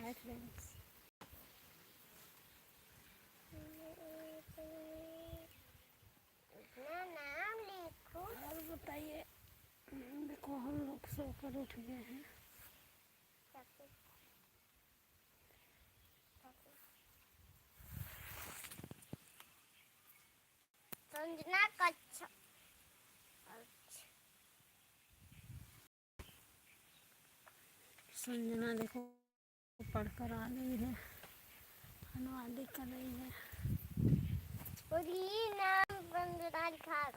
Bye friends. नाम लिखो और बताइए। देखो हम लोग सोकर उठ गए हैं। संजना कच्छ। संजना देखो पढ़कर आ गई है, अनुवादी कर रही है। और ये नाम संजना लिखा है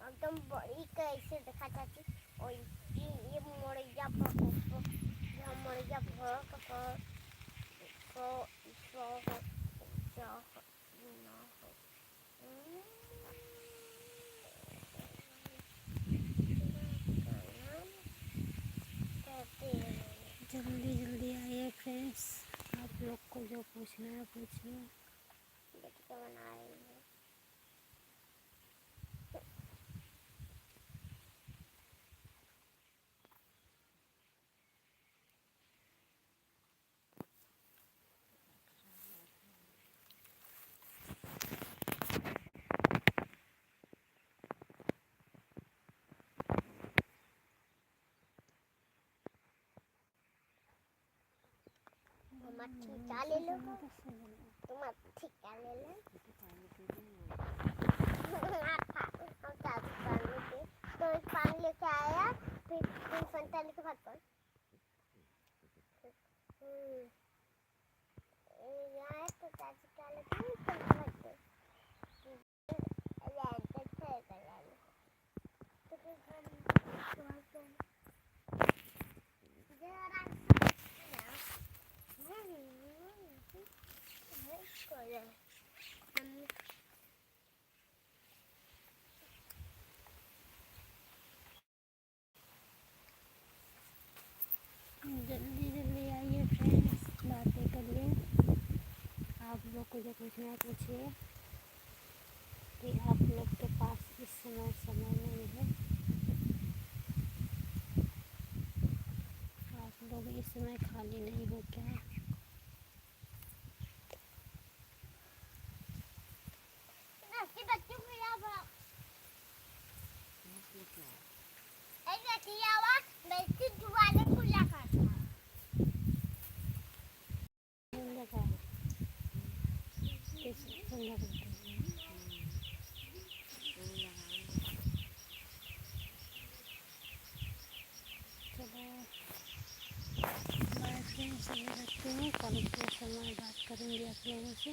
एकदम बड़ी कैसे देखा चाची। और ये मोड़िया मोड़िया जल्दी जल्दी आइए फ्रेंड्स, आप लोग को जो पूछना है पूछिए। देखिए बना रही है। मच्छी क्या ले लो, तुम अच्छी क्या ले लो। तो पानी लेके आया, फिर संता लेके भाग कर यहाँ तो चाची क्या लेते जल्दी जल्दी आइए फ्रेंड्स, बातें करिए। आप लोग को जो पूछना है पूछिए, कि आप लोग के पास इस समय नहीं है। आप लोग इस समय खाली नहीं हो क्या? बाय फ्रेंड्स, रखते हैं। कल के समय बात करेंगे आप लोगों से।